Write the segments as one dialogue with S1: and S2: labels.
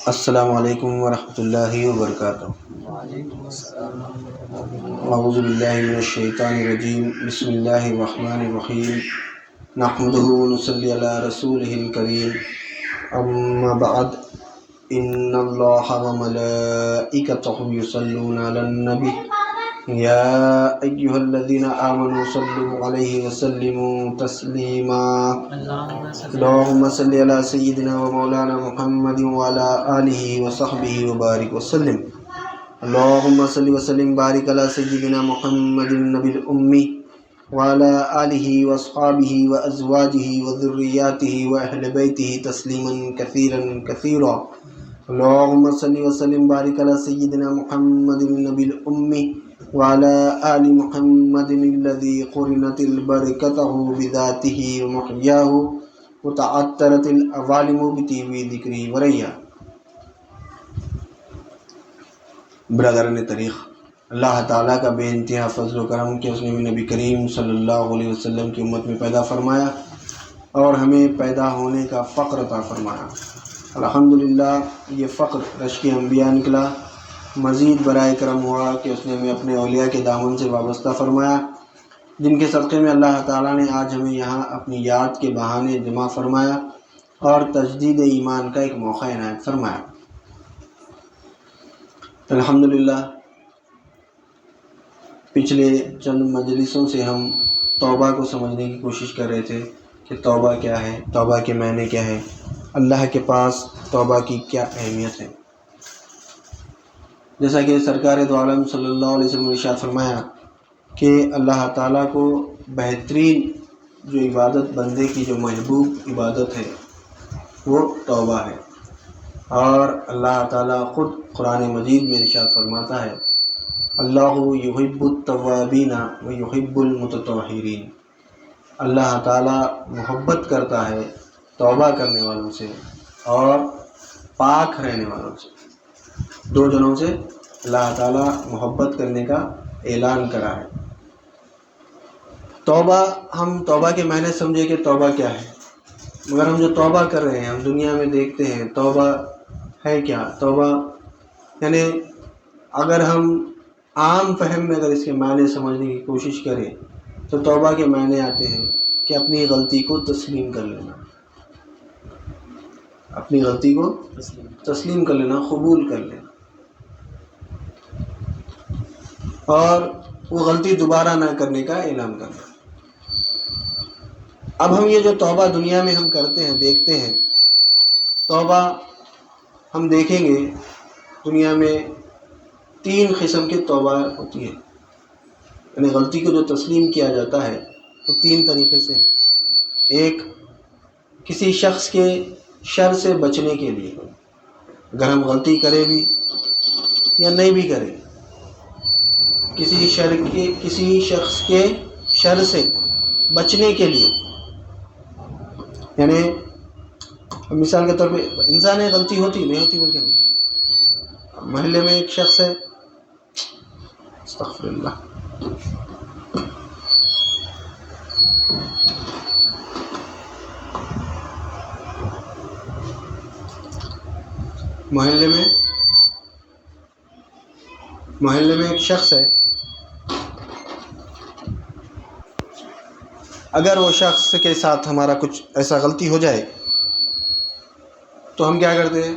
S1: السلام علیکم ورحمۃ اللہ وبرکاتہ۔ اعوذ باللہ من الشیطان الرجیم، بسم اللہ الرحمن الرحیم، نحمدہ ونصلی علی رسولہ الکریم، اما بعد، ان اللہ وملائکتہ یصلون علی النبی یا ایہا الذین آمنوا صلوا علیہ وسلموا تسلیما، اللہم صلی علی سیدنا و مولانا محمد وعلی آلہ وصحبہ وبارک وسلم، اللہم صلی وسلم بارک علی سیدنا محمد النبی الامی وعلی آلہ واصحابہ وازواجہ وذریاتہ واہل بیتہ تسلیما کثیرا کثیرا، اللہم صلی وسلم بارک علی سیدنا محمد النبی الامی وعلی آل محمد الذی قرنت البرکتہ بذاتہ ومحیاہ وتعطرت العوالم بطیب ذکری وریا۔ برادران طریق، اللہ تعالیٰ کا بے انتہا فضل و کرم کہ اس نے نبی کریم صلی اللہ علیہ وسلم کی امت میں پیدا فرمایا اور ہمیں پیدا ہونے کا فخر عطا فرمایا۔ الحمدللہ یہ فخر رشک انبیاء نکلا، مزید برائے کرم ہوا کہ اس نے ہمیں اپنے اولیاء کے دامن سے وابستہ فرمایا، جن کے صدقے میں اللہ تعالیٰ نے آج ہمیں یہاں اپنی یاد کے بہانے جمع فرمایا اور تجدید ایمان کا ایک موقع عنایت فرمایا۔ الحمدللہ پچھلے چند مجلسوں سے ہم توبہ کو سمجھنے کی کوشش کر رہے تھے کہ توبہ کیا ہے، توبہ کے معنی کیا ہے، اللہ کے پاس توبہ کی کیا اہمیت ہے۔ جیسا کہ سرکار دو عالم صلی اللہ علیہ وسلم نے ارشاد فرمایا کہ اللہ تعالیٰ کو بہترین جو عبادت بندے کی جو محبوب عبادت ہے وہ توبہ ہے، اور اللہ تعالیٰ خود قرآن مجید میں ارشاد فرماتا ہے اللہ یحب التوابین و یحب المتطہرین، اللہ تعالیٰ محبت کرتا ہے توبہ کرنے والوں سے اور پاک رہنے والوں سے۔ دو جنوں سے اللہ تعالیٰ محبت کرنے کا اعلان کرا ہے۔ توبہ، ہم توبہ کے معنی سمجھے کہ توبہ کیا ہے، مگر ہم جو توبہ کر رہے ہیں ہم دنیا میں دیکھتے ہیں توبہ ہے کیا۔ توبہ یعنی اگر ہم عام فہم میں اگر اس کے معنی سمجھنے کی کوشش کریں تو توبہ کے معنی آتے ہیں کہ اپنی غلطی کو تسلیم کر لینا، اپنی غلطی کو تسلیم کر لینا، قبول کر لینا، اور وہ غلطی دوبارہ نہ کرنے کا اعلان کرنا۔ اب ہم یہ جو توبہ دنیا میں ہم کرتے ہیں، دیکھتے ہیں، توبہ ہم دیکھیں گے دنیا میں تین قسم کی توبہ ہوتی ہے، یعنی غلطی کو جو تسلیم کیا جاتا ہے وہ تین طریقے سے۔ ایک، کسی شخص کے شر سے بچنے کے لیے، اگر ہم غلطی کریں بھی یا نہیں بھی کریں، کسی شخص کے شر سے بچنے کے لیے، یعنی مثال کے طور پہ انسان ہے، غلطی ہوتی نہیں ہوتی بول کے نہیں، محلے میں ایک شخص ہے، استغفر اللہ، محلے میں ایک شخص ہے، اگر وہ شخص کے ساتھ ہمارا کچھ ایسا غلطی ہو جائے تو ہم کیا کرتے ہیں،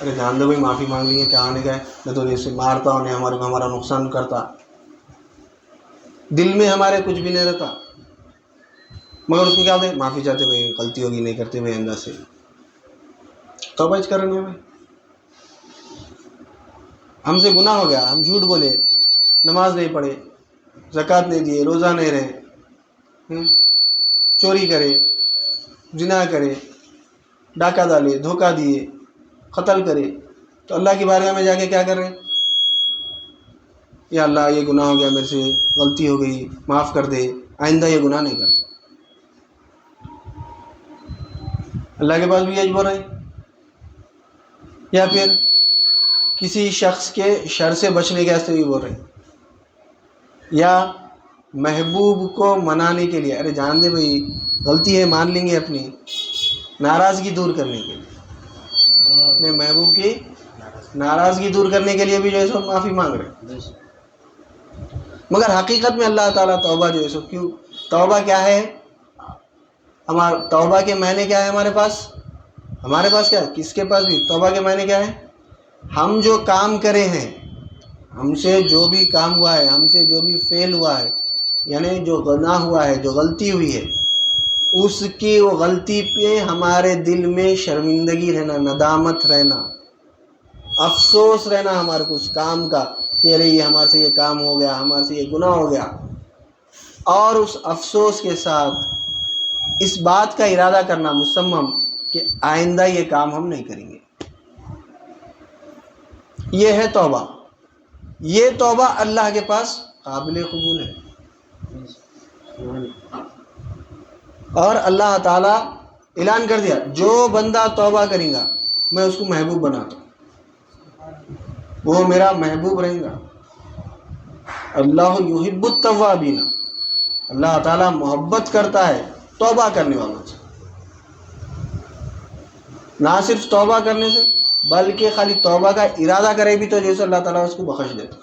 S1: ارے جان دو بھائی، معافی مانگ لیں گے، کیا آنے کا ہے، نہ تو اسے مارتا انہیں ہمارا نقصان کرتا، دل میں ہمارے کچھ بھی نہیں رہتا، مگر اس کو کیا ہوتا ہے، معافی چاہتے بھائی، غلطی ہوگی، نہیں کرتے بھائی اندر سے، توبہ کریں گے۔ ہم سے گناہ ہو گیا، ہم جھوٹ بولے، نماز نہیں پڑھے، زکوٰۃ نہیں دیے، روزہ نہیں رہے، چوری کرے، زنا کرے، ڈاکہ ڈالے، دھوکہ دیے، قتل کرے، تو اللہ کی بارگاہ میں جا کے کیا کر رہے ہیں، یا اللہ یہ گناہ ہو گیا میرے سے، غلطی ہو گئی، معاف کر دے، آئندہ یہ گناہ نہیں کرتا۔ اللہ کے پاس بھی یہی بول رہے ہیں۔ یا پھر کسی شخص کے شر سے بچنے کے واسطے بھی بول رہے ہیں، یا محبوب کو منانے کے لیے، ارے جان دے بھائی غلطی ہے، مان لیں گے، اپنی ناراضگی دور کرنے کے لیے، اپنے محبوب کی ناراضگی دور کرنے کے لیے بھی جو ہے سو معافی مانگ رہے ہیں. مگر حقیقت میں اللہ تعالیٰ توبہ جو ہے سو کیوں، توبہ کیا ہے؟ ہمارا توبہ کے معنی کیا ہے؟ ہمارے پاس کیا ہے؟ کس کے پاس بھی توبہ کے معنی کیا ہے؟ ہم جو کام کرے ہیں، ہم سے جو بھی کام ہوا ہے، ہم سے جو بھی فعل ہوا ہے، یعنی جو گناہ ہوا ہے، جو غلطی ہوئی ہے، اس کی وہ غلطی پہ ہمارے دل میں شرمندگی رہنا، ندامت رہنا، افسوس رہنا ہمارے کو اس کام کا کہ ارے یہ ہمارے سے یہ کام ہو گیا، ہمارے سے یہ گناہ ہو گیا، اور اس افسوس کے ساتھ اس بات کا ارادہ کرنا مصمم کہ آئندہ یہ کام ہم نہیں کریں گے. یہ ہے توبہ. یہ توبہ اللہ کے پاس قابل قبول ہے. اور اللہ تعالیٰ اعلان کر دیا جو بندہ توبہ کرے گا میں اس کو محبوب بناتا ہوں، وہ میرا محبوب رہے گا. اللہ یحب التوابین، اللہ تعالیٰ محبت کرتا ہے توبہ کرنے والوں سے. نہ صرف توبہ کرنے سے بلکہ خالی توبہ کا ارادہ کرے بھی تو جیسے اللہ تعالیٰ اس کو بخش دیتا.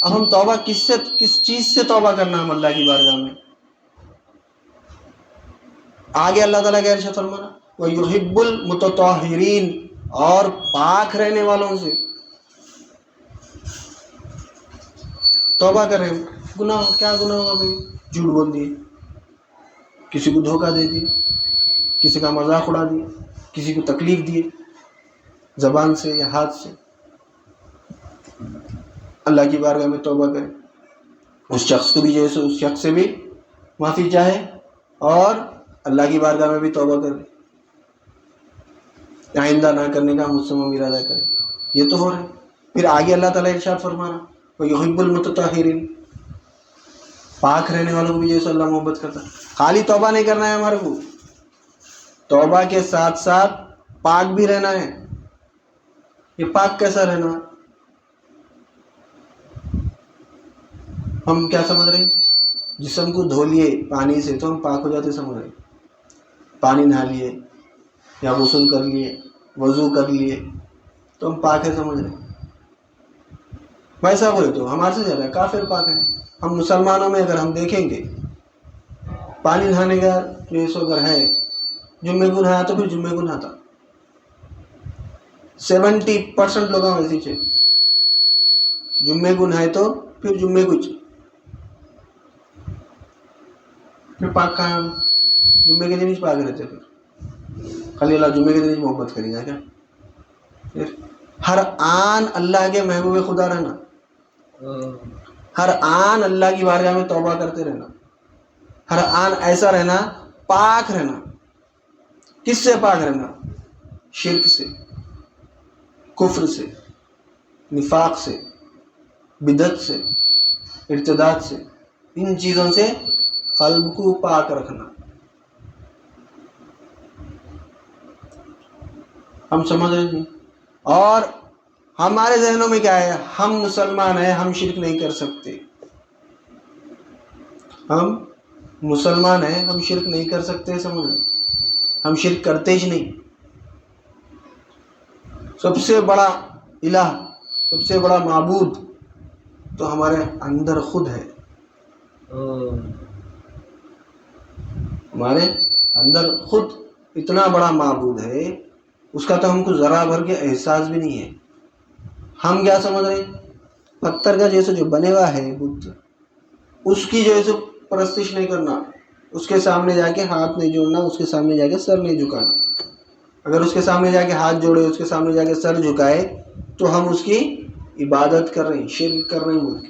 S1: اب ہم توبہ کس چیز سے توبہ کرنا ہم اللہ کی بارگاہ میں؟ آگے اللہ تعالیٰ کا ارشاد فرمانا وَيُحِبُّ الْمُتَطَهِّرِينَ، اور پاک رہنے والوں سے توبہ کریں. گناہ کیا گناہ ہوا بھائی؟ جھوٹ بول دیے، کسی کو دھوکہ دے دیے، کسی کا مذاق اڑا دیا، کسی کو تکلیف دیے زبان سے یا ہاتھ سے. اللہ کی بارگاہ میں توبہ کریں. اس شخص کو بھی جیسے اس شخص سے بھی معافی چاہے اور اللہ کی بارگاہ میں بھی توبہ کرے، آئندہ نہ کرنے کا مصمم ارادہ کرے. یہ تو ہو رہا ہے. پھر آگے اللہ تعالیٰ ارشاد فرمانا وَيُحِبُّ الْمُتَطَهِّرِينَ، پاک رہنے والوں کو بھی جیسے اللہ محبت کرتا ہے. خالی توبہ نہیں کرنا ہے ہمارے کو، توبہ کے ساتھ ساتھ پاک بھی رہنا ہے. یہ پاک کیسا رہنا؟ ہم کیا سمجھ رہے ہیں؟ جسم کو دھو لیے پانی سے تو ہم پاک ہو جاتے سمجھ رہے ہیں. پانی نہا لیے یا غسل کر لیے، وضو کر لیے تو ہم پاک ہے سمجھ رہے ہیں. ویسا بولے تو ہمارے سے زیادہ کافر پاک ہیں. ہم مسلمانوں میں اگر ہم دیکھیں گے پانی نہانے کا جو اگر ہے جمعے کو نہایا تو پھر جمعے کو نہاتا. 70% لوگ ویسے تھے، جمعے کو نہائے تو پھر جمعے کو پھر پاک کہاں؟ جمعے کے دن ہی پاک رہتے. پھر خالی اللہ جمعے کے دن ہی محبت کرے گا کیا؟ پھر ہر آن اللہ کے محبوب خدا رہنا، ہر آن اللہ کی بارگاہ میں توبہ کرتے رہنا، ہر آن ایسا رہنا، پاک رہنا. کس سے پاک رہنا؟ شرک سے، کفر سے، نفاق سے، بدعت سے، ارتداد سے. ان چیزوں سے قلب کو پاک رکھنا. ہم سمجھ رہے ہیں؟ اور ہمارے ذہنوں میں کیا ہے؟ ہم مسلمان ہیں، ہم شرک نہیں کر سکتے. ہم مسلمان ہیں، ہم شرک نہیں کر سکتے. سمجھ رہے؟ ہم شرک کرتے ہی نہیں. سب سے بڑا الہ، سب سے بڑا معبود تو ہمارے اندر خود ہے. ہمارے اندر خود اتنا بڑا معبود ہے، اس کا تو ہم کو ذرا بھر کے احساس بھی نہیں ہے. ہم کیا سمجھ رہے ہیں؟ پتھر کا جیسے جو بنے ہوا ہے بت، اس کی جو ہے سو پرستش نہیں کرنا، اس کے سامنے جا کے ہاتھ نہیں جوڑنا، اس کے سامنے جا کے سر نہیں جھکانا. اگر اس کے سامنے جا کے ہاتھ جوڑے، اس کے سامنے جا کے سر جھکائے تو ہم اس کی عبادت کر رہے ہیں، شرک کر رہے ہیں بول کے.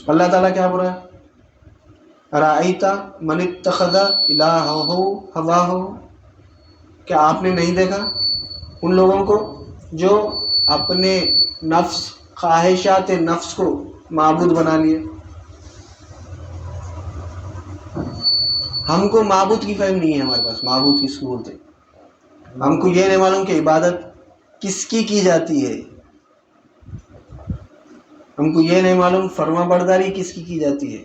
S1: اللہ تعالیٰ کیا بول رہا ہے؟ ارائیت من اتخذ الہہ ہواہ، کیا آپ نے نہیں دیکھا ان لوگوں کو جو اپنے نفس، خواہشات نفس کو معبود بنا لیے؟ ہم کو معبود کی فہم نہیں ہے ہمارے پاس. معبود کس کو بولتے؟ ہم کو یہ نہیں معلوم کہ عبادت کس کی جاتی ہے. ہم کو یہ نہیں معلوم فرما برداری کس کی جاتی ہے.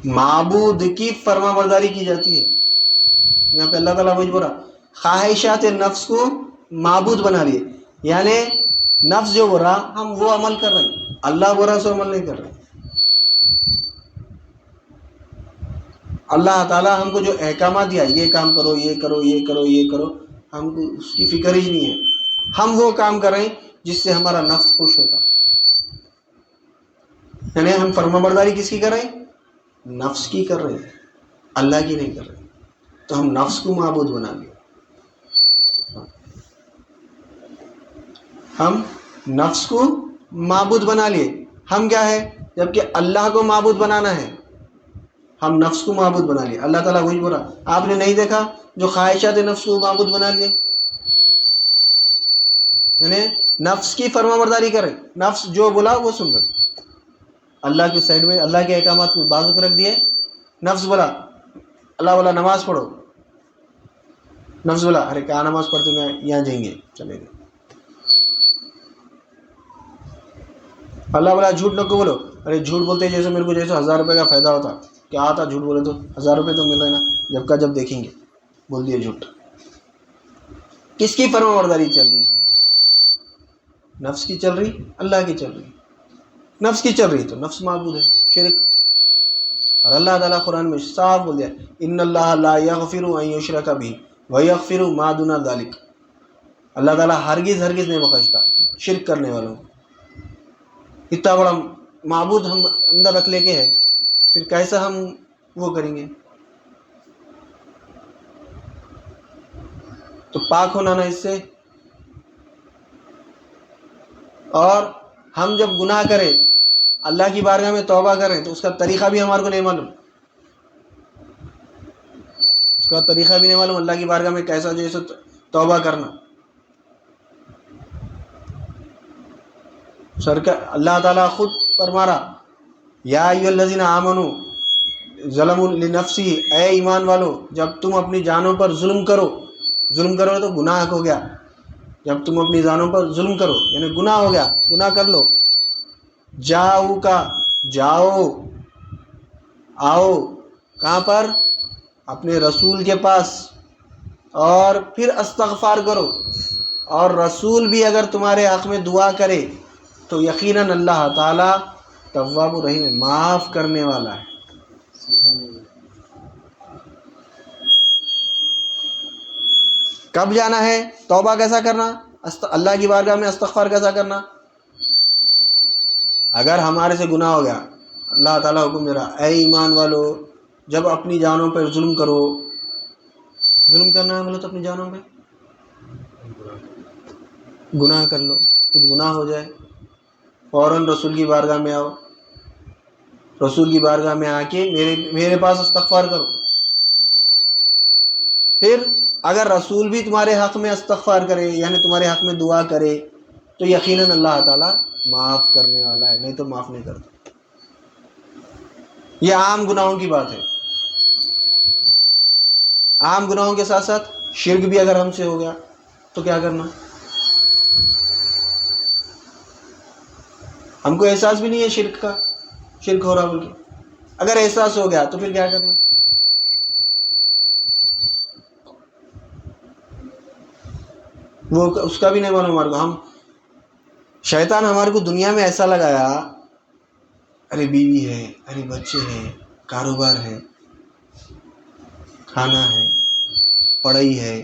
S1: معبود کی فرما برداری کی جاتی ہے. یہاں پہ اللہ تعالیٰ وہی بول رہا خواہشات نفس کو معبود بنا لیے، یعنی نفس جو بول رہا ہم وہ عمل کر رہے ہیں، اللہ بول رہا سو عمل نہیں کر رہے. اللہ تعالیٰ ہم کو جو احکامات دیا یہ کام کرو یہ کرو یہ کرو یہ کرو، ہم کو اس کی فکر ہی نہیں ہے. ہم وہ کام کر رہے ہیں جس سے ہمارا نفس خوش ہوتا، یعنی ہم فرما برداری کس کی کر رہے ہیں؟ نفس کی کر رہے ہیں، اللہ کی نہیں کر رہے. تو ہم نفس کو معبود بنا لیں. ہم نفس کو معبود بنا لیے. ہم کیا ہے؟ جبکہ اللہ کو معبود بنانا ہے، ہم نفس کو معبود بنا لیے. اللہ تعالیٰ وہی بولا آپ نے نہیں دیکھا جو خواہشات نفس کو معبود بنا لیے، یعنی نفس کی فرما برداری کرے، نفس جو بولا وہ سن رہے. اللہ کی سائڈ میں اللہ کے احکامات کو بازو پہ رکھ دیے. نفس بولا اللہ بولا نماز پڑھو، نفس بولا ارے کیا نماز پڑھتے میں یہاں جائیں گے چلے گئے. اللہ بولا جھوٹ نہ کو بولو، ارے جھوٹ بولتے جیسے میرے کو جیسے 1000 روپے کا فائدہ ہوتا، کیا آتا جھوٹ بولے تو 1000 روپے تو مل رہے نا، جب کا جب دیکھیں گے بول دیے جھوٹ. کس کی فرما برداری چل رہی؟ نفس کی چل رہی، اللہ کی چل رہی. نفس کی چل رہی تو نفس معبود ہے، شرک. اور اللہ تعالیٰ قرآن میں صاف بول دیا ان اللہ لا یغفر ان یشرک بہ ویغفر ما دون ذلک. اللہ تعالیٰ ہرگز نہیں بخشتا شرک کرنے والوں کو. اتنا بڑا معبود ہم اندر رکھ لے کے ہے، پھر کیسا ہم وہ کریں گے؟ تو پاک ہونا نا اس سے. اور ہم جب گناہ کریں اللہ کی بارگاہ میں توبہ کریں تو اس کا طریقہ بھی ہمارے کو نہیں معلوم، اس کا طریقہ بھی نہیں معلوم اللہ کی بارگاہ میں کیسا جو ہے توبہ کرنا. اللہ تعالیٰ خود فرما رہا یا ایھا الذین آمنوا ظلموا لنفسہ، اے ایمان والو جب تم اپنی جانوں پر ظلم کرو تو گناہ ہو گیا. جب تم اپنی جانوں پر ظلم کرو یعنی گناہ ہو گیا، گناہ کر لو. آؤ کہاں پر؟ اپنے رسول کے پاس، اور پھر استغفار کرو. اور رسول بھی اگر تمہارے حق میں دعا کرے تو یقیناً اللہ تعالیٰ تواب الرحیم ہے، معاف کرنے والا ہے. کب جانا ہے؟ توبہ کیسا کرنا؟ اللہ کی بارگاہ میں استغفار کیسا کرنا؟ اگر ہمارے سے گناہ ہو گیا، اللہ تعالیٰ حکم دے رہا اے ایمان والو جب اپنی جانوں پر ظلم کرو. ظلم کرنا ہے بولے تو اپنی جانوں پہ گناہ کر لو. کچھ گناہ ہو جائے فوراً رسول کی بارگاہ میں آؤ، رسول کی بارگاہ میں آ کے میرے پاس استغفار کرو. پھر اگر رسول بھی تمہارے حق میں استغفار کرے یعنی تمہارے حق میں دعا کرے تو یقیناً اللہ تعالیٰ معاف کرنے والا ہے، نہیں تو معاف نہیں کرتا. یہ عام گناہوں کی بات ہے. عام گناہوں کے ساتھ ساتھ شرک بھی اگر ہم سے ہو گیا تو کیا کرنا؟ ہم کو احساس بھی نہیں ہے شرک کا، شرک ہو رہا بول کے. اگر احساس ہو گیا تو پھر کیا کرنا؟ وہ اس کا بھی نہیں معلوم ہمارے کو. شیطان ہمارے کو دنیا میں ایسا لگایا ارے بیوی ہے، ارے بچے ہیں، کاروبار ہے، کھانا ہے، پڑھائی ہے.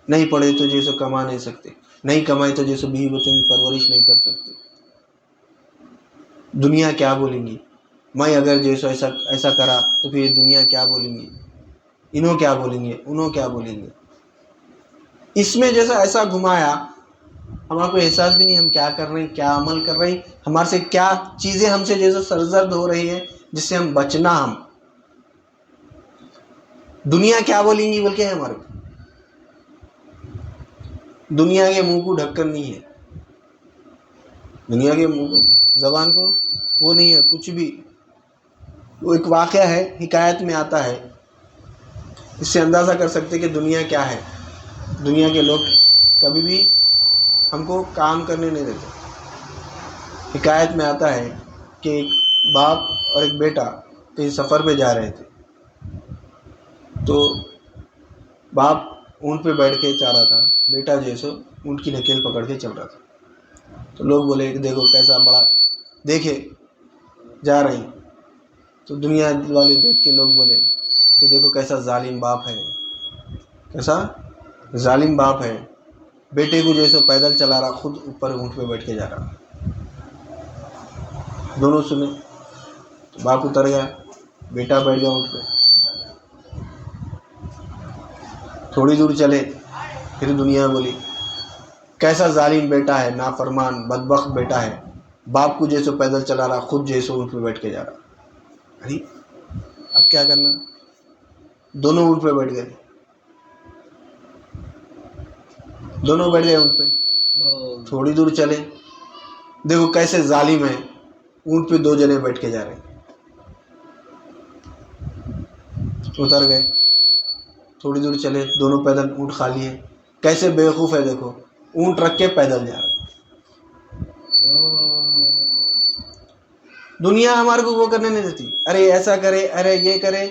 S1: نہیں پڑھے تو جیسے کما نہیں سکتے، نہیں کمائے تو جیسے بیوی بچوں کی پرورش نہیں کر سکتے. دنیا کیا بولیں گی؟ میں اگر جیسے ایسا کرا تو پھر دنیا کیا بولیں گی؟ انہوں کیا بولیں گے، انہوں کیا بولیں گے؟ اس میں جیسا ایسا گھمایا ہمارے کو احساس بھی نہیں ہم کیا کر رہے ہیں، کیا عمل کر رہے ہیں، ہمارے سے کیا چیزیں ہم سے جیسے سرزد ہو رہی ہیں جس سے ہم بچنا. ہم دنیا کیا بولیں گی بول کے ہے ہمارے کو. دنیا کے منہ کو ڈھکن نہیں ہے، دنیا کے منہ کو زبان کو وہ نہیں ہے کچھ بھی. وہ ایک واقعہ ہے حکایت میں آتا ہے، اس سے اندازہ کر سکتے کہ دنیا کیا ہے. دنیا کے لوگ کبھی بھی ہم کو کام کرنے نہیں دیتے. حکایت میں آتا ہے کہ ایک باپ اور ایک بیٹا کہیں سفر پہ جا رہے تھے، تو باپ اونٹ پہ بیٹھ کے چا رہا تھا، بیٹا جو ہے سو اونٹ کی نکیل پکڑ کے چل رہا تھا. تو لوگ بولے کہ دیکھو کیسا بڑا، دیکھے جا رہے ہیں، تو دنیا والے دیکھ کے لوگ بولے کہ دیکھو کیسا ظالم باپ ہے، کیسا ظالم باپ ہے، بیٹے کو جو ہے سو پیدل چلا رہا، خود اوپر اونٹ پہ بیٹھ کے جا رہا. دونوں سنے، تو باپ اتر گیا، بیٹا بیٹھ گیا اونٹ پہ. تھوڑی دور چلے، پھر دنیا بولی کیسا ظالم بیٹا ہے، نافرمان بدبخت بیٹا ہے، باپ کو جیسے پیدل چلا رہا، خود جیسے اونٹ پہ بیٹھ کے جا رہا. ارے اب کیا کرنا، دونوں اونٹ پہ بیٹھ گئے، دونوں بیٹھ گئے اونٹ پہ. تھوڑی دور چلے، دیکھو کیسے ظالم ہے، اونٹ پہ دو جنے بیٹھ کے جا رہے. اتر گئے، تھوڑی دور چلے، دونوں پیدل، اونٹ خالی ہے، کیسے بیوقوف ہے، دیکھو اونٹ رکھ کے پیدل جا رہا. دنیا ہمارے کو وہ کرنے نہیں دیتی، ارے ایسا کرے، ارے یہ کرے،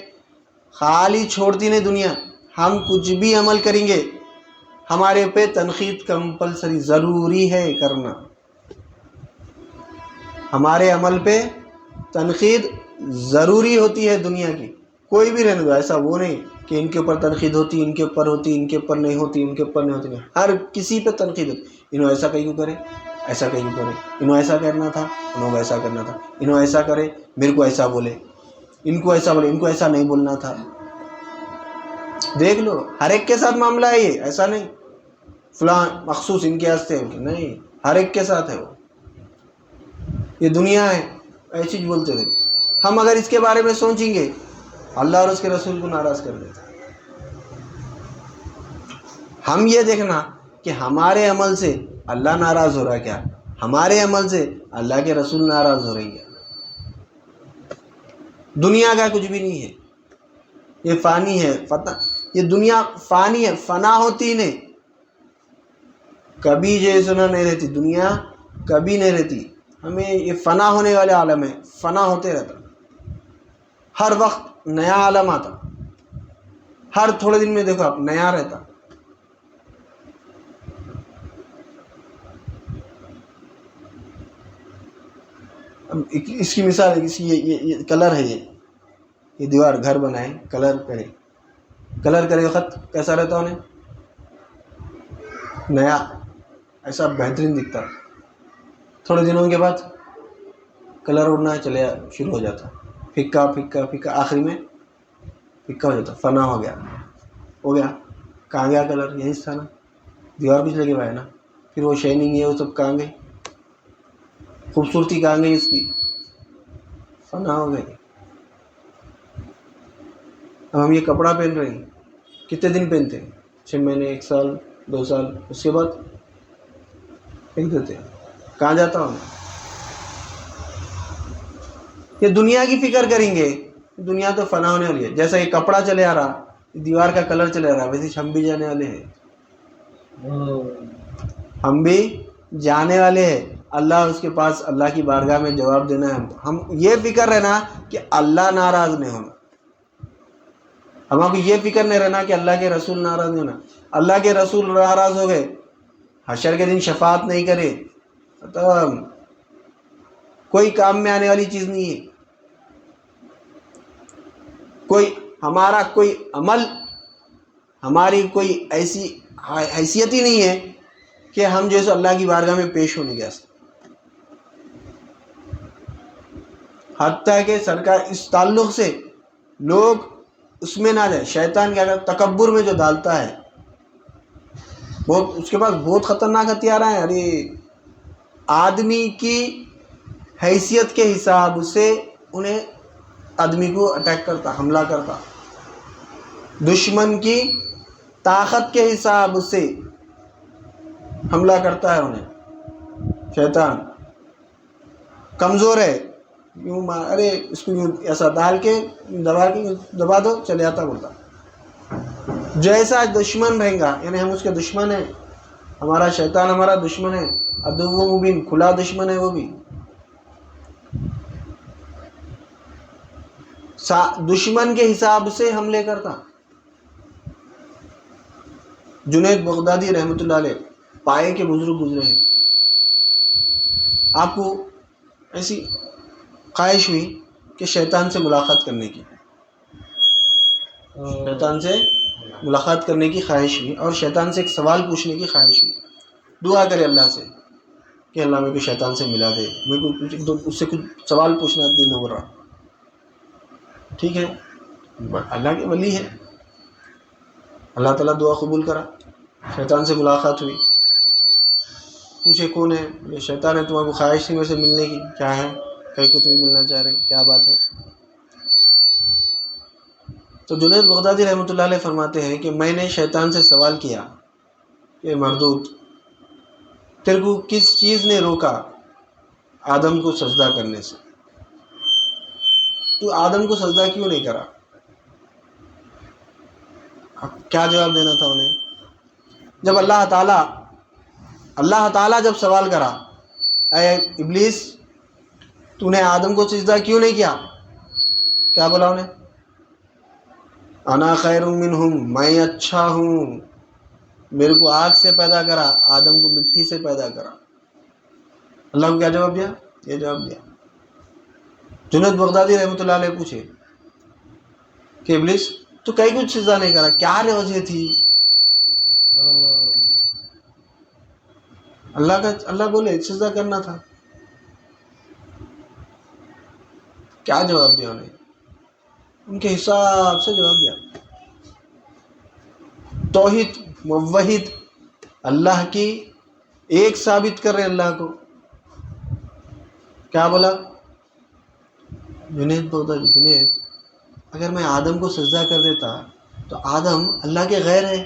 S1: خالی چھوڑتی نہیں دنیا. ہم کچھ بھی عمل کریں گے، ہمارے پہ تنقید کمپلسری ضروری ہے کرنا. ہمارے عمل پہ تنقید ضروری ہوتی ہے دنیا کی، کوئی بھی رہنے دو. ایسا وہ نہیں کہ ان کے اوپر تنقید ہوتی، ان کے اوپر ہوتی، ان کے اوپر نہیں ہوتی، ان کے اوپر نہیں ہوتی، نہیں. ہر کسی پہ تنقید ہوتی. انہوں ایسا کیوں کرے، ایسا کیوں کرے، انہوں ایسا کرنا تھا، انہوں ایسا کرنا تھا، انہوں ایسا کرے، میرے کو ایسا بولے، ان کو ایسا بولے، ان کو ایسا نہیں بولنا تھا. دیکھ لو ہر ایک کے ساتھ معاملہ ہے یہ، ایسا نہیں فلاں مخصوص ان کے واسطے نہیں، ہر ایک کے ساتھ ہے وہ. یہ دنیا ہے، ایسی چیز بولتے رہتے. ہم اگر اس کے بارے میں سوچیں گے، اللہ اور اس کے رسول کو ناراض کر دیتے. ہم یہ دیکھنا کہ ہمارے عمل سے اللہ ناراض ہو رہا ہے کیا، ہمارے عمل سے اللہ کے رسول ناراض ہو رہی ہے. دنیا کا کچھ بھی نہیں ہے، یہ فانی ہے. یہ دنیا فانی ہے، فنا ہوتی نہیں، کبھی جو سنا نہیں رہتی. دنیا کبھی نہیں رہتی. ہمیں یہ فنا ہونے والے عالم ہے، فنا ہوتے رہتا. ہر وقت نیا عالم آتا، ہر تھوڑے دن میں دیکھو آپ نیا رہتا. اس کی مثال یہ کلر ہے، یہ دیوار گھر بنائے، کلر کرے وقت کیسا رہتا انہیں، نیا، ایسا بہترین دکھتا. تھوڑے دنوں کے بعد کلر اڑنا چلے شروع ہو جاتا، پھکا پھکا پھکا، آخری میں پھکا ہو جاتا، فنا ہو گیا. کہاں گیا کلر، یہی تھا نا، دیوار بھی لگے ہوئے نا، پھر وہ شائننگ ہے وہ سب کہاں گئی، خوبصورتی کہاں گئی اس کی، فنا ہو گئی. اب ہم یہ کپڑا پہن رہے ہیں، کتنے دن پہنتے ہیں، 6 مہینے، 1 سال، 2 سال، اس کے بعد پھینک دیتے ہیں. کہاں جاتا ہوں. یہ دنیا کی فکر کریں گے، دنیا تو فنا ہونے والی ہے. جیسا یہ کپڑا چلے آ رہا، دیوار کا کلر چلے آ رہا، ویسے ہم بھی جانے والے ہیں. ہم بھی جانے والے ہیں. اللہ اس کے پاس، اللہ کی بارگاہ میں جواب دینا ہے. ہم یہ فکر رہنا کہ اللہ ناراض نہیں ہونا. ہم کو یہ فکر نہیں رہنا کہ اللہ کے رسول ناراض نہیں ہونا. اللہ کے رسول ناراض ہو گئے، حشر کے دن شفاعت نہیں کرے تو کوئی کام میں آنے والی چیز نہیں ہے. ہمارا کوئی عمل، ہماری کوئی ایسی حیثیت ہی نہیں ہے کہ ہم جیسے اللہ کی بارگاہ میں پیش ہونے گیا. حتیٰ کہ سرکار اس تعلق سے لوگ اس میں نہ جائے. شیطان کیا کرتا، تکبر میں جو ڈالتا ہے، اس کے پاس بہت خطرناک ہتھیار ہیں. ارے آدمی کی حیثیت کے حساب سے انہیں آدمی کو اٹیک کرتا، حملہ کرتا. دشمن کی طاقت کے حساب سے حملہ کرتا ہے انہیں. شیطان کمزور ہے، ارے اس کو ایسا ڈال کے دبا دو، چلے آتا بولتا. جیسا دشمن رہیں گا، یعنی ہم اس کے دشمن ہیں، ہمارا شیطان ہمارا دشمن ہے، عدو مبین، کھلا دشمن ہے وہ بھی. دشمن کے حساب سے حملے کرتا. جنید بغدادی رحمۃ اللہ علیہ پائے کے بزرگ گزرے ہیں. آپ کو ایسی خواہش ہوئی کہ شیطان سے ملاقات کرنے کی، شیطان سے ملاقات کرنے کی خواہش ہوئی، اور شیطان سے ایک سوال پوچھنے کی خواہش ہوئی. دعا کرے اللہ سے کہ اللہ میرے کو شیطان سے ملا دے، میرے کو اس سے کچھ سوال پوچھنا دل ہو رہا. ٹھیک ہے، اللہ کے ولی ہے، اللہ تعالیٰ دعا قبول کرا. شیطان سے ملاقات ہوئی، پوچھے کون ہے؟ یہ شیطان ہے، تمہارے کو خواہش تھی میرے سے ملنے کی، کیا ہے؟ کہیں کو تمہیں ملنا چاہ رہے ہیں، کیا بات ہے؟ تو جنید بغدادی رحمۃ اللہ علیہ فرماتے ہیں کہ میں نے شیطان سے سوال کیا کہ مردود، تیرے کو کس چیز نے روکا آدم کو سجدہ کرنے سے؟ تو آدم کو سجدہ کیوں نہیں کرا؟ کیا جواب دینا تھا انہیں؟ جب اللہ تعالیٰ جب سوال کرا، اے ابلیس تو نے آدم کو سجدہ کیوں نہیں کیا؟ کیا بولا انہیں؟ انا خیر منہم، میں اچھا ہوں، میرے کو آگ سے پیدا کرا، آدم کو مٹی سے پیدا کرا. اللہ کو کیا جواب دیا؟ یہ جواب دیا. جنید بغدادی رحمۃ اللہ علیہ پوچھے کہ ابلیس تو کئی کچھ سجدہ نہیں کرا، کیا وجہ تھی؟ اللہ بولے سجدہ کرنا تھا. کیا جواب دیا انہیں؟ ان کے حساب سے جواب دیا. توحید موحد اللہ کی ایک ثابت کر رہے اللہ کو. کیا بولا جنید اگر میں آدم کو سجدہ کر دیتا تو آدم اللہ کے غیر ہے،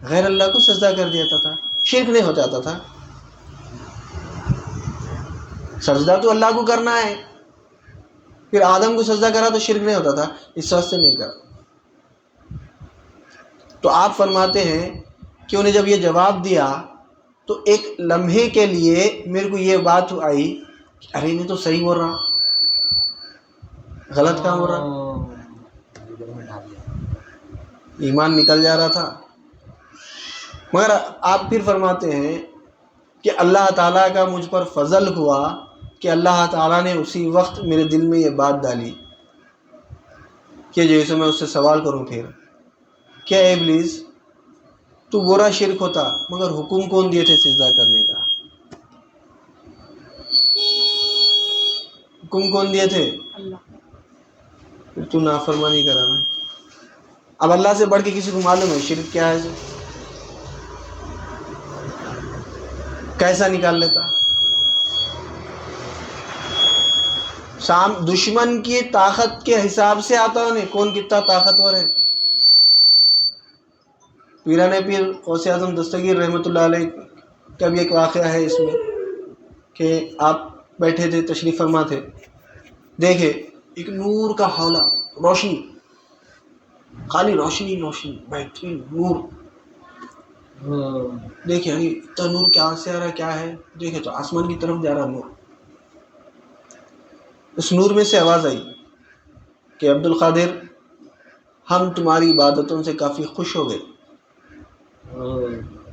S1: غیر اللہ کو سجدہ کر دیتا تھا، شرک نہیں ہو جاتا تھا. سجدہ تو اللہ کو کرنا ہے، پھر آدم کو سجدہ کرا تو شرک نہیں ہوتا تھا، اس واسطے نہیں کرا. تو آپ فرماتے ہیں کہ انہیں جب یہ جواب دیا تو ایک لمحے کے لیے میرے کو یہ بات آئی کہ ارے نہیں تو صحیح بول رہا، غلط کام ہو رہا. ایمان نکل جا رہا تھا. مگر آپ پھر فرماتے ہیں کہ اللہ تعالیٰ کا مجھ پر فضل ہوا کہ اللہ تعالیٰ نے اسی وقت میرے دل میں یہ بات ڈالی کہ جیسے میں اس سے سوال کروں پھر کیا ابلیس تو برا شرک ہوتا مگر حکم کون دیے تھے سجدہ کرنے کا؟ حکم کون دیے تھے؟ اللہ. پھر تو نافرمانی کرا نا. اب اللہ سے بڑھ کے کسی کو معلوم ہے شرک کیا ہے؟ کیسا نکال لیتا؟ دشمن کی طاقت کے حساب سے آتا انہیں کون کتنا طاقتور ہے. پیران پیر غوث اعظم دستگیر رحمۃ اللہ علیہ کا بھی ایک واقعہ ہے اس میں کہ آپ بیٹھے تھے، تشریف فرما تھے، دیکھے ایک نور کا حولہ، روشنی، خالی روشنی بہترین نور. دیکھے اتنا نور کیا سے آ رہا ہے، کیا ہے؟ دیکھے تو آسمان کی طرف جا رہا نور. اس نور میں سے آواز آئی کہ عبد القادر ہم تمہاری عبادتوں سے کافی خوش ہو گئے،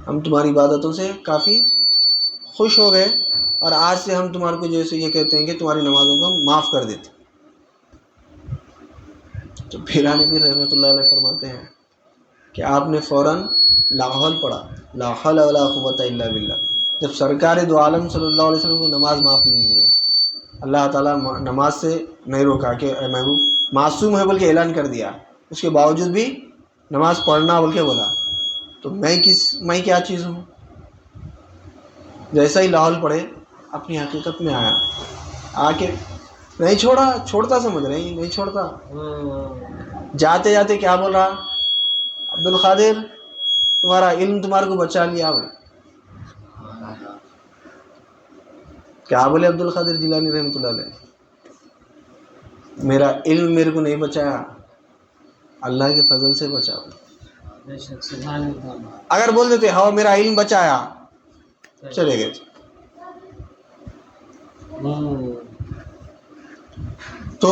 S1: ہم تمہاری عبادتوں سے کافی خوش ہو گئے، اور آج سے ہم تمہارے کو جیسے یہ کہتے ہیں کہ تمہاری نمازوں کو معاف کر دیتے. تو پیران پیر رحمۃ اللہ علیہ فرماتے ہیں کہ آپ نے فوراً لا حول پڑھا، لا حول ولا قوت الا باللہ. جب سرکار دو عالم صلی اللہ علیہ وسلم کو نماز معاف نہیں ہے، اللہ تعالیٰ نماز سے نہیں روکا کہ اے محبوب معصوم ہے بول کے اعلان کر دیا، اس کے باوجود بھی نماز پڑھنا بول کے بولا، تو میں کیا چیز ہوں؟ جیسا ہی لاہور پڑھے اپنی حقیقت میں آیا، آ کے نہیں چھوڑتا سمجھ رہے ہیں، نہیں چھوڑتا. جاتے جاتے کیا بول رہا؟ عبد القادر تمہارا علم تمہارے کو بچا لیا. کیا بولے عبد القادر جیلانی رحمۃ اللہ علیہ؟ میرا علم میرے کو نہیں بچایا، اللہ کے فضل سے بچا. اگر بول دیتے ہاں میرا علم بچایا، چلے گئے. تو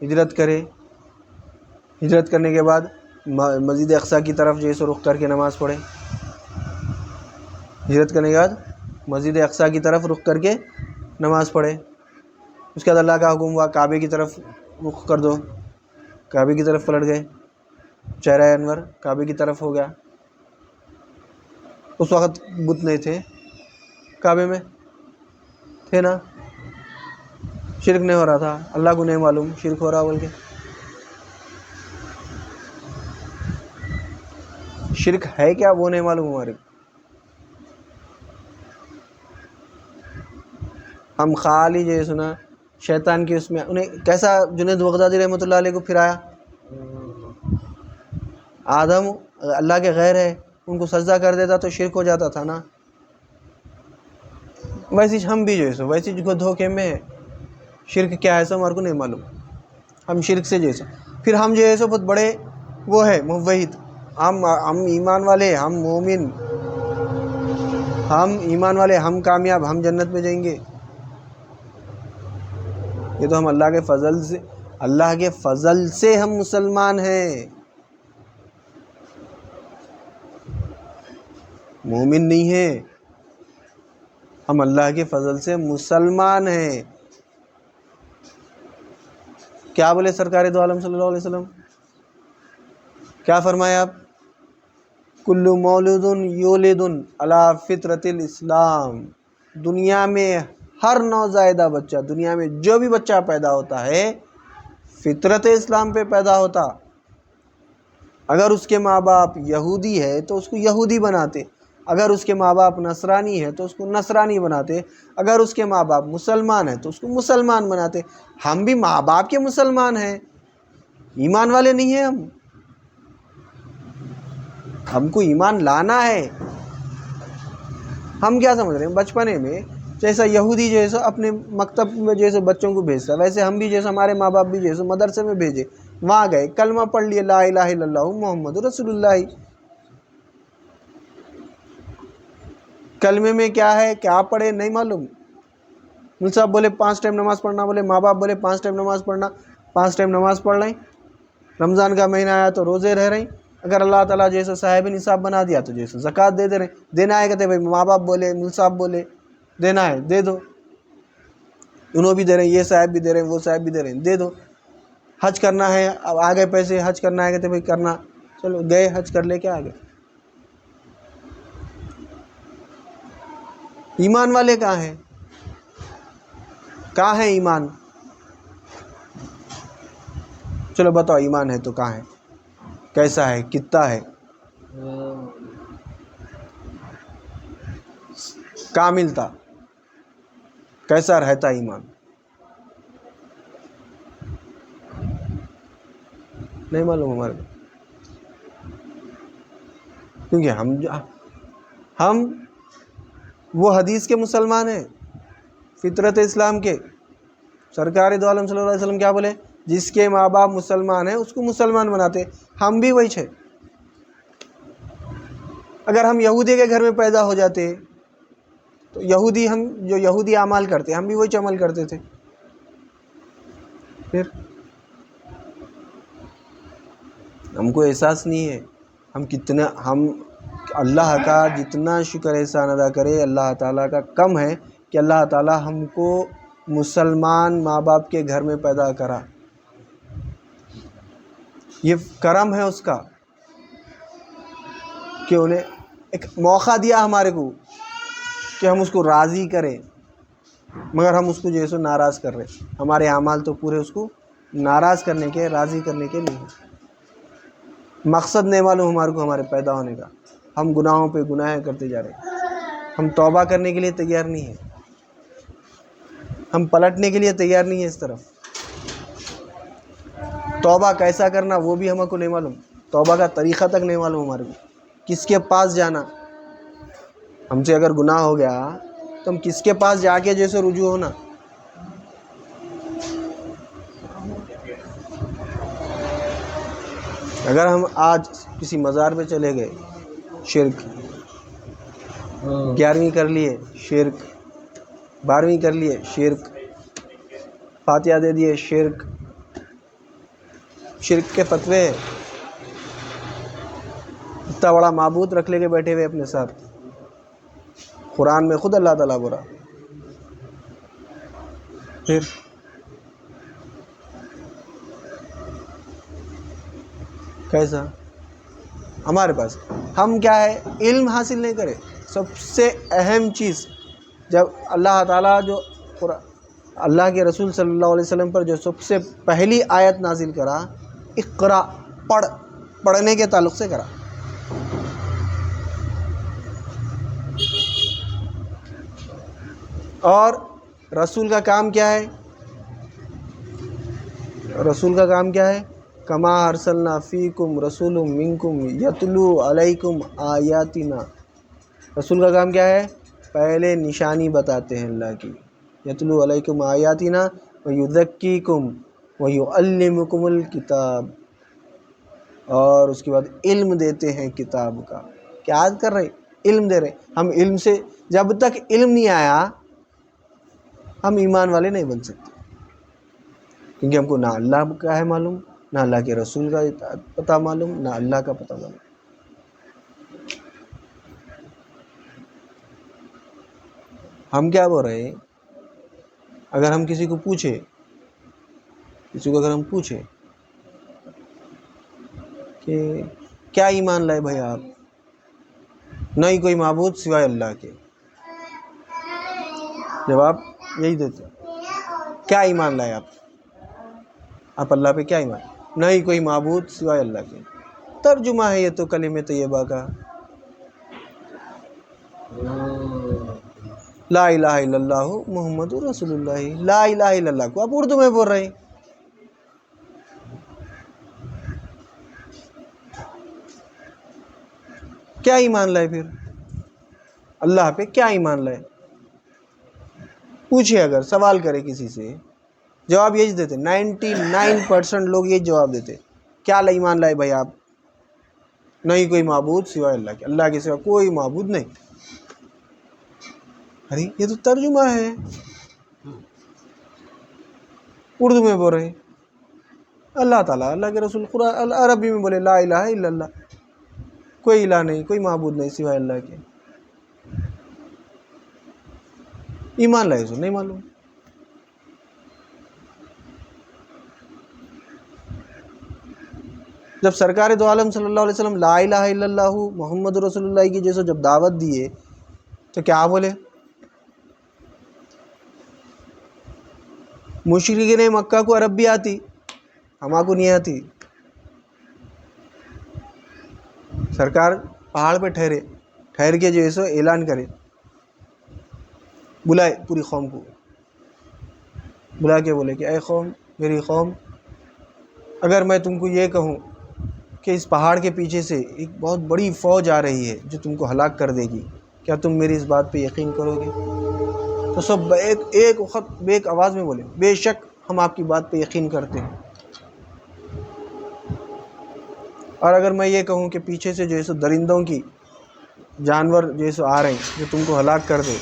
S1: ہجرت کرے، ہجرت کرنے کے بعد مسجد اقصیٰ کی طرف جو ہے سو رخ کر کے نماز پڑھے، ہجرت کرنے کے بعد مسجد اقصیٰ کی طرف رخ کر کے نماز پڑھے۔ اس کے بعد اللہ کا حکم ہوا کعبے کی طرف رخ کر دو، کعبے کی طرف پلٹ گئے، چہرہ انور کعبے کی طرف ہو گیا۔ اس وقت بت نہیں تھے کعبے میں، تھے نا، شرک نہیں ہو رہا تھا، اللہ کو نہیں معلوم شرک ہو رہا بول کے۔ شرک ہے کیا وہ نہیں معلوم ہمارے کو، ہم خالی جو ہے سنا شیطان کی اس میں انہیں کیسا جنید بغدادی رحمۃ اللہ علیہ کو پھرایا۔ آدم اللہ کے غیر ہے، ان کو سجدہ کر دیتا تو شرک ہو جاتا تھا نا، ویسے ہم بھی جو ہے سو ویسے جو دھوکے میں ہے۔ شرک کیا ہے سو ہمارے کو نہیں معلوم، ہم شرک سے جو ہے سو پھر ہم جو ہے سو بہت بڑے وہ ہے موحد، ہم ایمان والے، ہم مومن، ہم ایمان والے، ہم کامیاب، ہم جنت میں جائیں گے۔ یہ تو ہم اللہ کے فضل سے ہم مسلمان ہیں، مومن نہیں ہیں، ہم اللہ کے فضل سے مسلمان ہیں۔ کیا بولے سرکار دو عالم صلی اللہ علیہ وسلم، کیا فرمایا آپ؟ کل مولود یولد علی فطرت الاسلام، دنیا میں ہر نوزائیدہ بچہ، دنیا میں جو بھی بچہ پیدا ہوتا ہے فطرت اسلام پہ پیدا ہوتا۔ اگر اس کے ماں باپ یہودی ہے تو اس کو یہودی بناتے، اگر اس کے ماں باپ نصرانی ہے تو اس کو نصرانی بناتے، اگر اس کے ماں باپ مسلمان ہے تو اس کو مسلمان بناتے۔ ہم بھی ماں باپ کے مسلمان ہیں، ایمان والے نہیں ہیں ہم کو ایمان لانا ہے۔ ہم کیا سمجھ رہے ہیں بچپنے میں جیسا یہودی جو ہے سو اپنے مکتب میں جو ہے سو بچوں کو بھیجتا ہے، ویسے ہم بھی جیسے ہمارے ماں باپ بھی جو ہے سو مدرسے میں بھیجے، وہاں گئے کلمہ پڑھ لیے لا الہ الا اللہ محمد رسول اللہ۔ کلمے میں کیا ہے کیا پڑھے نہیں معلوم، مول صاحب بولے 5 ٹائم نماز پڑھنا، بولے ماں باپ بولے 5 ٹائم نماز پڑھنا، 5 ٹائم نماز پڑھ لیں، رمضان کا مہینہ آیا تو روزے رہ رہے ہیں، اگر اللہ تعالیٰ جیسے صاحب نصاب بنا دیا تو جیسے زکوٰۃ دے دے رہے ہیں، دینا ہے کہتے بھائی ماں باپ بولے مول صاحب بولے دینا ہے دے دو، انہوں بھی دے رہے ہیں، یہ صاحب بھی دے رہے ہیں، وہ صاحب بھی دے رہے ہیں، دے دو۔ حج کرنا ہے، اب آ گئے پیسے، حج کرنا ہے کہتے بھائی کرنا، چلو گئے حج کر لے کے آ گئے۔ ایمان والے کہاں ہیں؟ کہاں ہے ایمان؟ چلو بتاؤ ایمان ہے تو کہاں ہے، کیسا ہے، کتنا ہے، کہاں ملتا، کیسا رہتا ایمان؟ نہیں معلوم ہمارے کو، کیونکہ ہم وہ حدیث کے مسلمان ہیں، فطرت اسلام کے۔ سرکار دو عالم صلی اللہ علیہ وسلم کیا بولے؟ جس کے ماں باپ مسلمان ہیں اس کو مسلمان بناتے، ہم بھی وہی تھے۔ اگر ہم یہودی کے گھر میں پیدا ہو جاتے تو یہودی، ہم جو یہودی اعمال کرتے ہم بھی وہی عمل کرتے تھے۔ پھر ہم کو احساس نہیں ہے ہم اللہ کا جتنا شکر احسان ادا کرے اللہ تعالیٰ کا کم ہے کہ اللہ تعالیٰ ہم کو مسلمان ماں باپ کے گھر میں پیدا کرا، یہ کرم ہے اس کا کہ انہیں ایک موقع دیا ہمارے کو کہ ہم اس کو راضی کریں، مگر ہم اس کو جو ہے سو ناراض کر رہے ہیں۔ ہمارے اعمال تو پورے اس کو ناراض کرنے کے، راضی کرنے کے نہیں ہیں۔ مقصد نہیں معلوم ہمارے کو ہمارے پیدا ہونے کا، ہم گناہوں پہ گناہ کرتے جا رہے ہیں، ہم توبہ کرنے کے لیے تیار نہیں ہیں، ہم پلٹنے کے لیے تیار نہیں ہیں اس طرف۔ توبہ کیسا کرنا وہ بھی ہم کو نہیں معلوم، توبہ کا طریقہ تک نہیں معلوم ہمارے کو، کس کے پاس جانا، ہم سے اگر گناہ ہو گیا تو ہم کس کے پاس جا کے جیسے رجوع ہونا۔ اگر ہم آج کسی مزار پہ چلے گئے، شرک، 11ویں کر لیے شرک، 12ویں کر لیے شرک، فاتحہ دے دیے شرک، شرک کے فتوے ہیں، اتنا بڑا معبود رکھ لے کے بیٹھے ہوئے اپنے ساتھ. قرآن میں خود اللہ تعالیٰ برا. پھر کیسا ہمارے پاس ہم کیا ہے علم حاصل نہیں کرے. سب سے اہم چیز جب اللہ تعالیٰ جو اللہ کے رسول صلی اللہ علیہ وسلم پر جو سب سے پہلی آیت نازل کرا، اقرا، پڑھنے کے تعلق سے کرا. اور رسول کا کام کیا ہے؟ رسول کا کام کیا ہے؟ کما ارسلنا فیکم رسول منکم یتلو علیکم آیاتنا. رسول کا کام کیا ہے؟ پہلے نشانی بتاتے ہیں اللہ کی. یتلو علیکم آیاتنا ویزکیکم ویعلمکم الکتاب، اور اس کے بعد علم دیتے ہیں کتاب کا. کیا کر رہے؟ علم دے رہے. ہم علم سے جب تک علم نہیں آیا ہم ایمان والے نہیں بن سکتے، کیونکہ ہم کو نہ اللہ کا ہے معلوم، نہ اللہ کے رسول کا پتہ معلوم، نہ اللہ کا پتہ معلوم. ہم کیا بول رہے ہیں؟ اگر ہم کسی کو پوچھیں کہ کیا ایمان لائے بھائی آپ؟ نہیں کوئی معبود سوائے اللہ کے. جواب یہی دیتے ہیں. کیا ایمان لائے آپ اللہ پہ کیا ایمان؟ نہیں کوئی معبود سوائے اللہ کے. ترجمہ ہے یہ تو کلمہ طیبہ کا، لا الہ الا اللہ محمد رسول اللہ. لا الہ الا اللہ کو آپ اردو میں بول رہے ہیں. کیا ایمان لائے پھر؟ اللہ پہ کیا ایمان لائے؟ پوچھے، اگر سوال کرے کسی سے جواب یہی دیتے. 99% لوگ یہ جواب دیتے. کیا ایمان لائے بھائی آپ؟ نہیں کوئی معبود سوائے اللہ کے، اللہ کے سوا کوئی معبود نہیں. ارے یہ تو ترجمہ ہے، اردو میں بول رہے ہیں. اللہ تعالیٰ اللہ کے رسول قرآن عربی میں بولے لا الہ الا اللہ، کوئی الہ نہیں، کوئی معبود نہیں سوائے اللہ کے. ایمان لائے سو نہیں معلوم. جب سرکار دو عالم صلی اللہ علیہ وسلم لا الہ الا اللہ محمد رسول اللہ کی جیسے جب دعوت دیے تو کیا بولے؟ مشرکین مکہ کو عربی آتی، ہما کو نہیں آتی. سرکار پہاڑ پہ ٹھہر کے جو ہے سو اعلان کرے، بلائے پوری قوم کو، بلا کے بولے کہ اے قوم، میری قوم، اگر میں تم کو یہ کہوں کہ اس پہاڑ کے پیچھے سے ایک بہت بڑی فوج آ رہی ہے جو تم کو ہلاک کر دے گی، کیا تم میری اس بات پہ یقین کرو گے؟ تو سب ایک وقت ایک آواز میں بولے بے شک ہم آپ کی بات پہ یقین کرتے ہیں. اور اگر میں یہ کہوں کہ پیچھے سے جو ہے سو درندوں کی جانور جو ہے سو آ رہے ہیں جو تم کو ہلاک کر دے،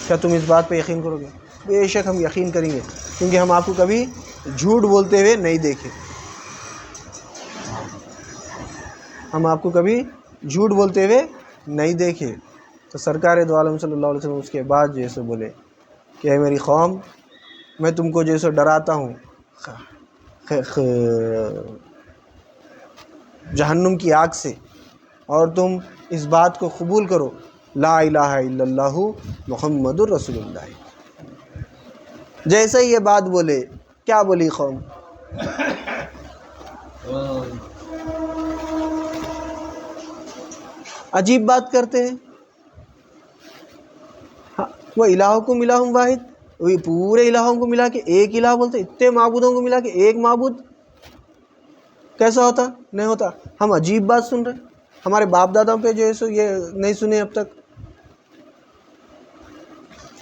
S1: کیا تم اس بات پہ یقین کرو گے؟ بے شک ہم یقین کریں گے، کیونکہ ہم آپ کو کبھی جھوٹ بولتے ہوئے نہیں دیکھے. ہم آپ کو کبھی جھوٹ بولتے ہوئے نہیں دیکھے. تو سرکار دو عالم صلی اللہ علیہ وسلم اس کے بعد جو ہے سو بولے کہ اے میری قوم، میں تم کو جو ہے سو ڈراتا ہوں جہنم کی آگ سے، اور تم اس بات کو قبول کرو لا الہ الا اللہ محمد رسول اللہ. جیسے ہی یہ بات بولے، کیا بولی قوم؟ عجیب بات کرتے ہیں. وہ الہکم الہ واحد، وہی پورے الہوں کو ملا کے ایک الہ بولتے، اتنے معبودوں کو ملا کے ایک معبود کیسا ہوتا؟ نہیں ہوتا. ہم عجیب بات سن رہے، ہمارے باپ داداؤں پہ جو ہے سو یہ نہیں سنے اب تک.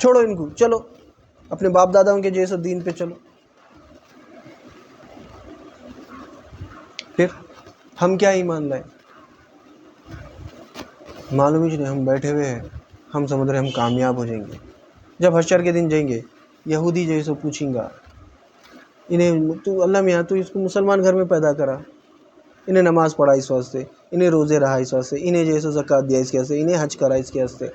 S1: چھوڑو ان کو، چلو اپنے باپ داداؤں کے جو ہے سو دین پہ چلو. پھر ہم کیا ایمان لائے؟ معلوم ہی نہیں. ہم بیٹھے ہوئے ہیں، ہم سمجھ رہے ہم کامیاب ہو جائیں گے. جب حشر کے دن جائیں گے، یہودی جو ہے سو پوچھیں گا، تو اللہ میاں تو اس کو مسلمان گھر میں پیدا کرا، انہیں نماز پڑھا اس واسطے، انہیں روزے رہا اس واسطے، انہیں جو ہے سو زکوٰۃ دیا اس کے واسطے، انہیں حج کرا اس کے واسطے،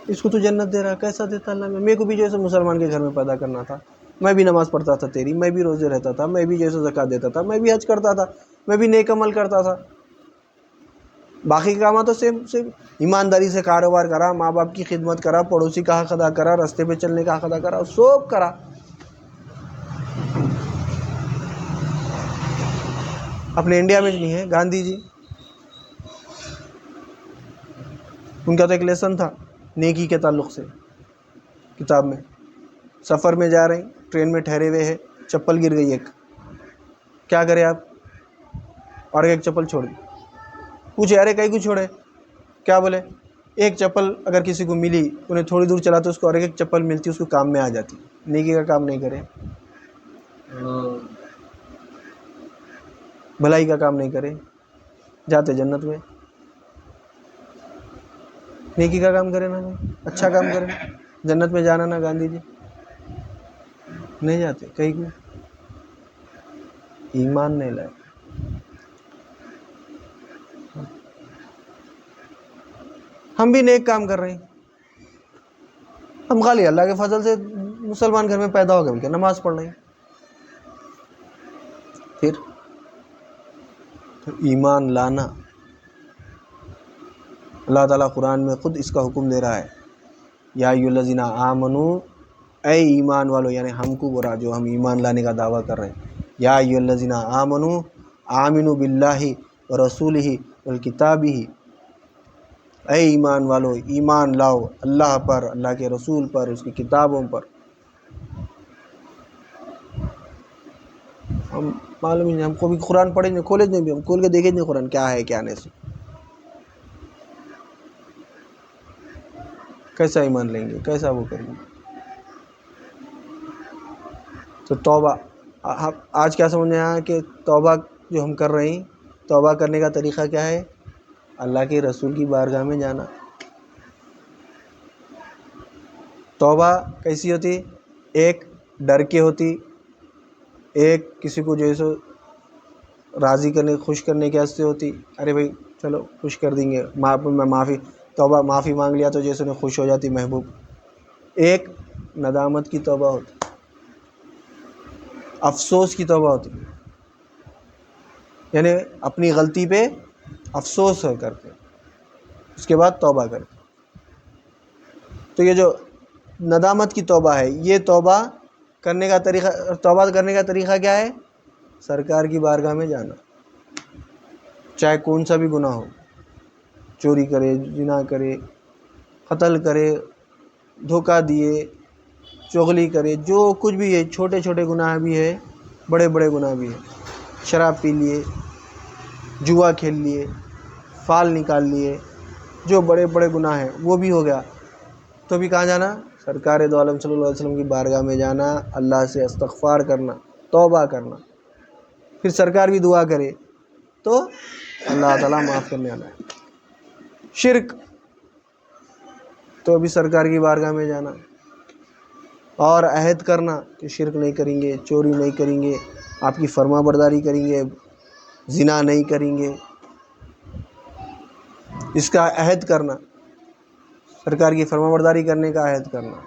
S1: اس کو تو جنت دے رہا، کیسا دیتا اللہ میں؟ میرے کو بھی جو ہے سو مسلمان کے گھر میں پیدا کرنا تھا، میں بھی نماز پڑھتا تھا تیری، میں بھی روزے رہتا تھا، میں بھی جو ہے سو زکوٰۃ دیتا تھا، میں بھی حج کرتا تھا، میں بھی نیک عمل کرتا تھا، باقی کام تو سیم ایمانداری سے کاروبار کرا، ماں باپ کی خدمت کرا، پڑوسی کا حق ادا کرا، راستے پہ چلنے کا حق ادا کرا، سب کرا۔ اپنے انڈیا میں نہیں ہے گاندھی جی، ان کا تو ایک لیسن تھا نیکی کے تعلق سے کتاب میں، سفر میں جا رہے ہیں، ٹرین میں ٹھہرے ہوئے ہیں، چپل گر گئی ایک، کیا کرے آپ؟ اور ایک چپل چھوڑ دی، پوچھے ارے کہیں کو چھوڑے؟ کیا بولے؟ ایک چپل اگر کسی کو ملی، انہیں تھوڑی دور چلا تو اس کو اور ایک چپل ملتی، اس کو کام میں آ جاتی، نیکی کا کام نہیں کرے، بھلائی کا کام نہیں کرے، جاتے جنت میں؟ نیکی کا کام کرے نا، اچھا کام کرے، جنت میں جانا نا گاندھی جی نہیں جاتے، کہیں کو ایمان نہیں لائے۔ ہم بھی نیک کام کر رہے ہیں، ہم خالی اللہ کے فضل سے مسلمان گھر میں پیدا ہو گئے، ان کے نماز پڑھ رہے ہیں، پھر تو ایمان لانا، اللہ تعالیٰ قرآن میں خود اس کا حکم دے رہا ہے، یا ایھا الذین آمنو، اے ایمان والو، یعنی ہم کو برا جو ہم ایمان لانے کا دعویٰ کر رہے ہیں، یا ایھا الذین آمنو آمنوا باللہ ورسولہ والکتابہ، اے ایمان والو ایمان لاؤ اللہ پر، اللہ کے رسول پر، اس کی کتابوں پر۔ ہم معلوم ہی نہیں، ہم کو بھی قرآن پڑھیں گے، کھولیں گے بھی، ہم کھول کے دیکھیں گے قرآن کیا ہے کیا نہیں، کیسا ایمان لیں گے، کیسا وہ کریں گے؟ تو توبہ، آج کیا سمجھ میں آیا کہ توبہ جو ہم کر رہے ہیں، توبہ کرنے کا طریقہ کیا ہے؟ اللہ کے رسول کی بارگاہ میں جانا۔ توبہ کیسی ہوتی؟ ایک ڈر کے ہوتی، ایک کسی کو جو ہے سو راضی کرنے، خوش کرنے کے واسطے ہوتی، ارے بھائی چلو خوش کر دیں گے، معافی، توبہ معافی مانگ لیا تو جیسے انہیں خوش ہو جاتی محبوب۔ ایک ندامت کی توبہ ہوتی، افسوس کی توبہ ہوتی، یعنی اپنی غلطی پہ افسوس کرتے، اس کے بعد توبہ کرتے۔ تو یہ جو ندامت کی توبہ ہے، یہ توبہ کرنے کا طریقہ کیا ہے؟ سرکار کی بارگاہ میں جانا، چاہے کون سا بھی گناہ ہو، چوری کرے، زنا کرے، قتل کرے، دھوکہ دیے، چغلی کرے، جو کچھ بھی ہے، چھوٹے چھوٹے گناہ بھی ہے، بڑے بڑے گناہ بھی ہے، شراب پی لیے، جوا کھیل لیے، فال نکال لیے، جو بڑے بڑے گناہ ہیں وہ بھی ہو گیا، تو بھی کہاں جانا؟ سرکار دو عالم صلی اللہ علیہ وسلم کی بارگاہ میں جانا، اللہ سے استغفار کرنا، توبہ کرنا، پھر سرکار بھی دعا کرے تو اللہ تعالیٰ معاف کرنے والا ہے۔ شرک تو ابھی سرکار کی بارگاہ میں جانا اور عہد کرنا کہ شرک نہیں کریں گے، چوری نہیں کریں گے، آپ کی فرما برداری کریں گے، زنا نہیں کریں گے، اس کا عہد کرنا، سرکار کی فرما برداری کرنے کا عہد کرنا۔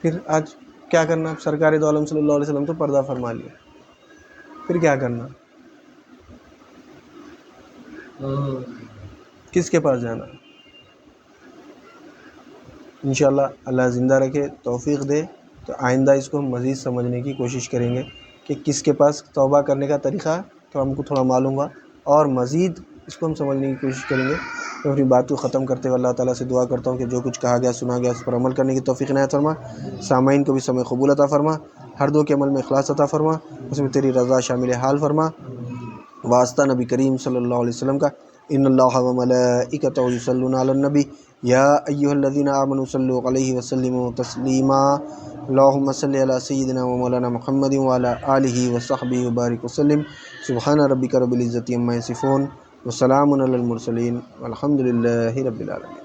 S1: پھر آج کیا کرنا؟ سرکار دو عالم صلی اللہ علیہ وسلم تو پردہ فرما لیا، پھر کیا کرنا؟ کس کے پاس جانا؟ انشاءاللہ اللہ زندہ رکھے، توفیق دے تو آئندہ اس کو ہم مزید سمجھنے کی کوشش کریں گے کہ کس کے پاس توبہ کرنے کا طریقہ تو ہم کو تھوڑا معلوم ہوا، اور مزید اس کو ہم سمجھنے کی کوشش کریں گے۔ تو اپنی بات کو ختم کرتے ہوئے اللہ تعالیٰ سے دعا کرتا ہوں کہ جو کچھ کہا گیا سنا گیا اس پر عمل کرنے کی توفیق عنایت فرما، سامعین کو بھی سمع قبول عطا فرما، ہر دو کے عمل میں اخلاص عطا فرما، اس میں تیری رضا شامل حال فرما، واسطہ نبی کریم صلی اللہ علیہ وسلم کا، ان اللہ و ملائکتہ یصلون علی النبی یا ایھا الذین آمنوا صلوا علیہ وسلموا تسلیما، اللہم صلی علی سیدنا و مولانا محمد وعلی آلہ وصحبہ وبارک وسلم، سبحان ربک رب العزۃ عما یصفون وسلام علی المرسلین والحمد للہ رب العالمین۔